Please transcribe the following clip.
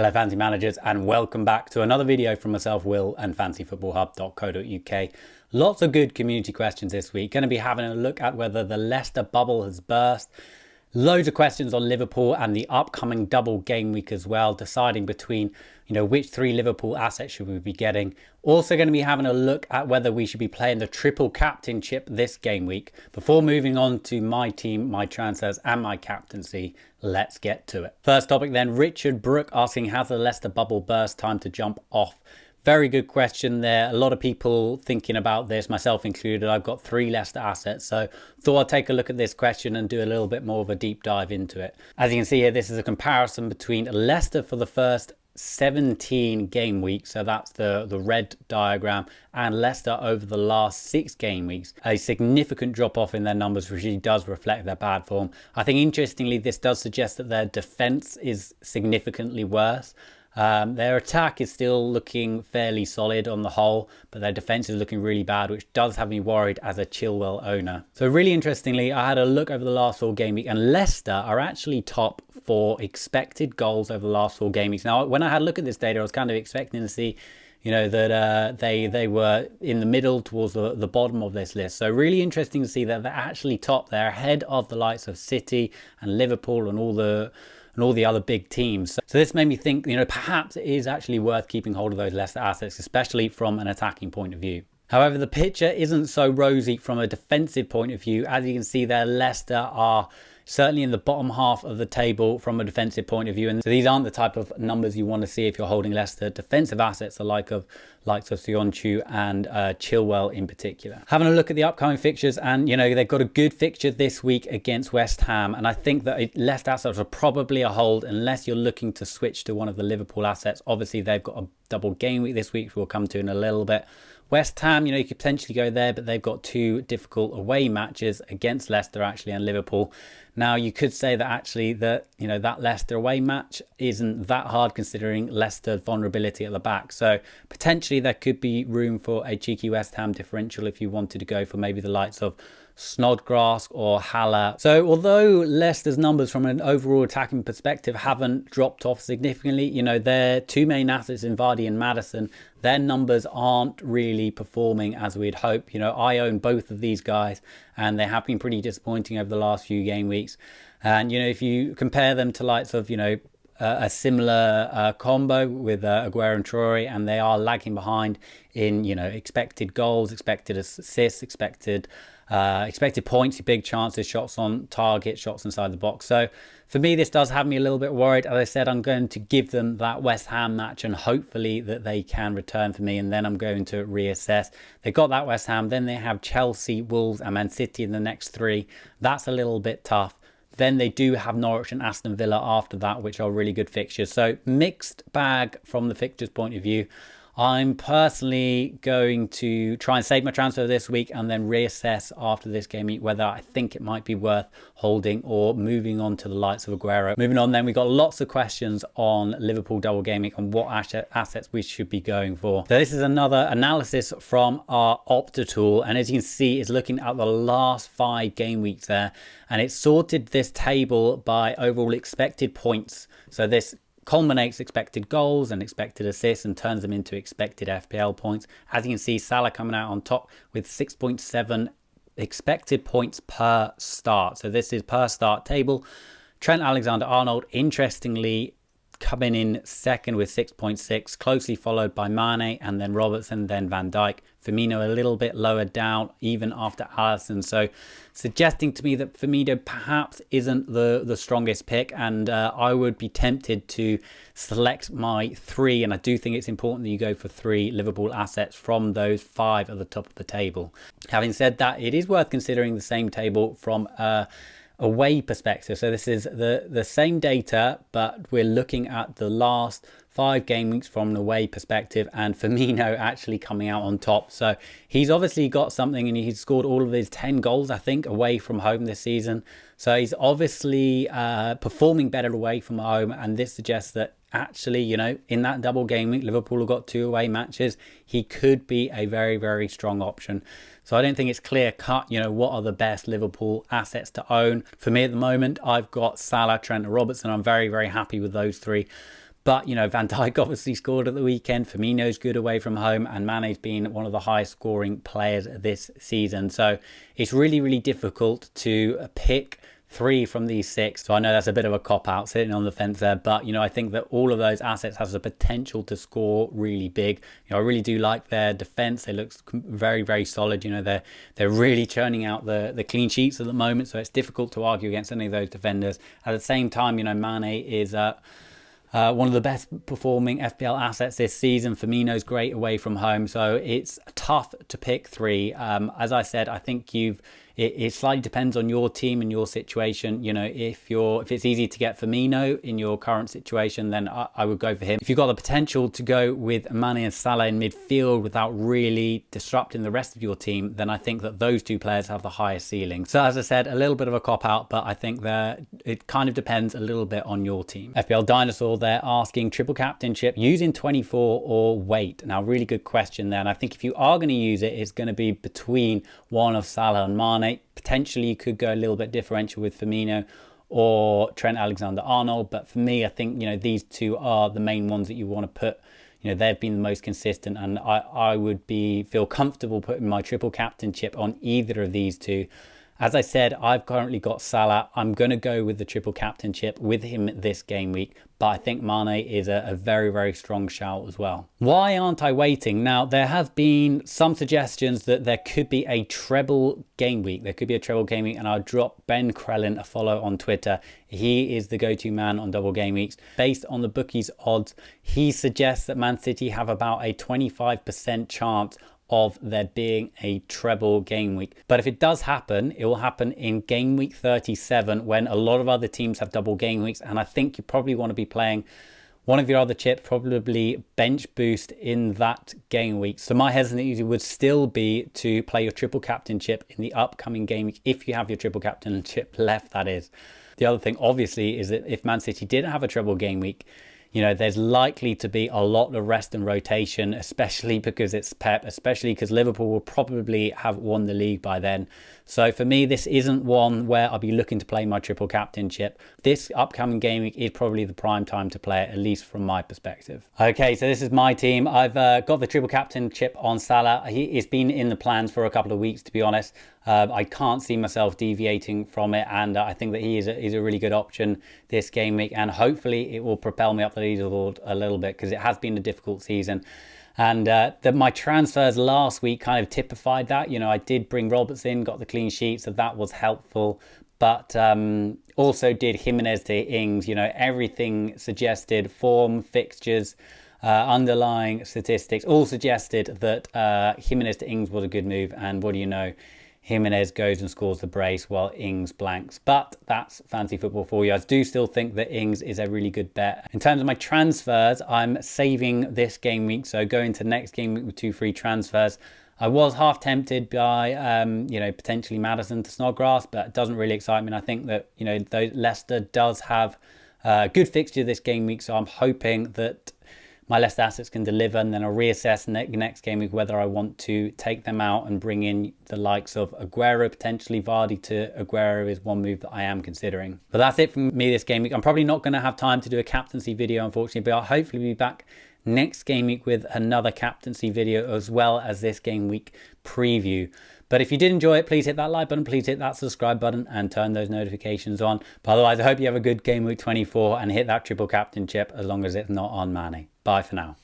Hello fantasy managers, and welcome back to another video from myself, Will, and fantasyfootballhub.co.uk. Lots of good community questions this week. Going to be having a look at whether the Leicester bubble has burst. Loads of questions on Liverpool and the upcoming double game week as well, deciding between, which three Liverpool assets should we be getting. Also going to be having a look at whether we should be playing the triple captainship this game week. Before moving on to my team, my transfers and my captaincy, let's get to it. First topic then, Richard Brook asking, has the Leicester bubble burst? Time to jump off. Very good question there. A lot of people thinking about this, myself included. I've got 3 Leicester assets, so thought I'd take a look at this question and do a little bit more of a deep dive into it. As you can see here, this is a comparison between Leicester for the first 17 game weeks, so that's the red diagram, and Leicester over the last 6 game weeks. A significant drop off in their numbers, which really does reflect their bad form. I think interestingly, this does suggest that their defense is significantly worse. Their attack is still looking fairly solid on the whole, but their defense is looking really bad, which does have me worried as a Chilwell owner. So really interestingly, I had a look over the last 4 game week, and Leicester are actually top for expected goals over the last 4 game weeks. Now, when I had a look at this data, I was kind of expecting to see, that they were in the middle towards the bottom of this list. So really interesting to see that they're actually top. They're ahead of the likes of City and Liverpool and all the other big teams. So this made me think, perhaps it is actually worth keeping hold of those Leicester assets, especially from an attacking point of view. However, the picture isn't so rosy from a defensive point of view. As you can see there, Leicester are certainly in the bottom half of the table from a defensive point of view. And so these aren't the type of numbers you want to see if you're holding Leicester defensive assets, the likes of Sionchu and Chilwell in particular. Having a look at the upcoming fixtures, and they've got a good fixture this week against West Ham, and I think that Leicester assets are probably a hold unless you're looking to switch to one of the Liverpool assets. Obviously, they've got a double game week this week, which we'll come to in a little bit. West Ham, you could potentially go there, but they've got 2 difficult away matches against Leicester actually and Liverpool. Now, you could say that actually that Leicester away match isn't that hard considering Leicester's vulnerability at the back. So potentially there could be room for a cheeky West Ham differential if you wanted to go for maybe the likes of Snodgrass or Haller. So although Leicester's numbers from an overall attacking perspective haven't dropped off significantly, their 2 main assets in Vardy and Maddison, their numbers aren't really performing as we'd hope. I own both of these guys and they have been pretty disappointing over the last few game weeks. And, if you compare them to likes of, a similar combo with Aguero and Traore, and they are lagging behind in, expected goals, expected assists, expected points, big chances, shots on target, shots inside the box. So for me, this does have me a little bit worried. As I said, I'm going to give them that West Ham match and hopefully that they can return for me, and then I'm going to reassess. They've got that West Ham, then they have Chelsea, Wolves and Man City in the next 3. That's a little bit tough. Then they do have Norwich and Aston Villa after that, which are really good fixtures. So mixed bag from the fixtures point of view. I'm personally going to try and save my transfer this week and then reassess after this game week whether I think it might be worth holding or moving on to the likes of Aguero. Moving on then, we've got lots of questions on Liverpool double game week and what assets we should be going for. So this is another analysis from our Opta tool, and as you can see, it's looking at the last 5 game weeks there, and it's sorted this table by overall expected points. So this culminates expected goals and expected assists and turns them into expected FPL points. As you can see, Salah coming out on top with 6.7 expected points per start. So this is per start table. Trent Alexander-Arnold, interestingly, coming in second with 6.6, closely followed by Mane and then Robertson, then Van Dijk. Firmino a little bit lower down even after Alisson, so suggesting to me that Firmino perhaps isn't the strongest pick, and I would be tempted to select my 3, and I do think it's important that you go for 3 Liverpool assets from those 5 at the top of the table. Having said that, it is worth considering the same table from away perspective. So this is the same data, but we're looking at the last 5 game weeks from an away perspective, and Firmino actually coming out on top. So he's obviously got something, and he's scored all of his 10 goals, I think, away from home this season. So he's obviously performing better away from home, and this suggests that actually, in that double game week, Liverpool have got 2 away matches. He could be a very, very strong option. So I don't think it's clear cut, what are the best Liverpool assets to own. For me at the moment, I've got Salah, Trent and Robertson. I'm very, very happy with those 3. But, you know, Van Dijk obviously scored at the weekend. Firmino's good away from home, and Mane's been one of the highest scoring players this season. So it's really, really difficult to pick 3 from these 6. So I know that's a bit of a cop-out sitting on the fence there, but, you know, I think that all of those assets has the potential to score really big. You know, I really do like their defense. They look very, very solid. You know, they're really churning out the clean sheets at the moment, so it's difficult to argue against any of those defenders. At the same time, you know, Mane is one of the best performing FPL assets this season. Firmino's great away from home, so it's tough to pick 3. As I said, I think it slightly depends on your team and your situation. You know, if it's easy to get Firmino in your current situation, then I would go for him. If you've got the potential to go with Mane and Salah in midfield without really disrupting the rest of your team, then I think that those 2 players have the highest ceiling. So as I said, a little bit of a cop-out, but I think that it kind of depends a little bit on your team. FPL Dinosaur, they're asking triple captainship using 24 or wait. Now, really good question there. And I think if you are going to use it, it's going to be between one of Salah and Mane. Potentially, you could go a little bit differential with Firmino or Trent Alexander-Arnold. But for me, I think, you know, these 2 are the main ones that you want to put. You know, they've been the most consistent, and I would feel comfortable putting my triple captainship on either of these 2. As I said, I've currently got Salah. I'm going to go with the triple captainship with him this game week, but I think Mane is a very, very strong shout as well. Why aren't I waiting? Now, there have been some suggestions that there could be a treble game week. There could be a treble game week, and I'll drop Ben Krellin a follow on Twitter. He is the go-to man on double game weeks. Based on the bookies odds, he suggests that Man City have about a 25% chance of there being a treble game week. But if it does happen, it will happen in game week 37 when a lot of other teams have double game weeks, and I think you probably want to be playing one of your other chips, probably bench boost in that game week. So my hesitancy would still be to play your triple captainship in the upcoming game week, if you have your triple captainship left, that is. The other thing, obviously, is that if Man City did have a treble game week, you know, there's likely to be a lot of rest and rotation, especially because it's Pep, especially because Liverpool will probably have won the league by then. So for me, this isn't one where I'll be looking to play my triple captainship. This upcoming game week is probably the prime time to play it, at least from my perspective. Okay, so this is my team. I've got the triple captainship on Salah. It's been in the plans for a couple of weeks, to be honest. I can't see myself deviating from it, and I think that he is a really good option this game week, and hopefully it will propel me up the leaderboard a little bit, because it has been a difficult season. And my transfers last week kind of typified that. You know, I did bring Roberts in, got the clean sheet, so that was helpful. But also did Jimenez to Ings. You know, everything suggested, form, fixtures, underlying statistics, all suggested that Jimenez to Ings was a good move. And what do you know? Jimenez goes and scores the brace while Ings blanks. But that's fancy football for you. I do still think that Ings is a really good bet. In terms of my transfers, I'm saving this game week. So going to next game week with 2 free transfers. I was half tempted by, you know, potentially Maddison to Snodgrass, but it doesn't really excite me. And I think that, you know, Leicester does have a good fixture this game week. So I'm hoping that my Leicester assets can deliver, and then I'll reassess next game week whether I want to take them out and bring in the likes of Aguero, potentially. Vardy to Aguero is one move that I am considering. But that's it from me this game week. I'm probably not going to have time to do a captaincy video, unfortunately, but I'll hopefully be back next game week with another captaincy video, as well as this game week preview. But if you did enjoy it, please hit that like button, please hit that subscribe button, and turn those notifications on. But otherwise, I hope you have a good game week 24 and hit that triple captainship, as long as it's not on Mane. Bye for now.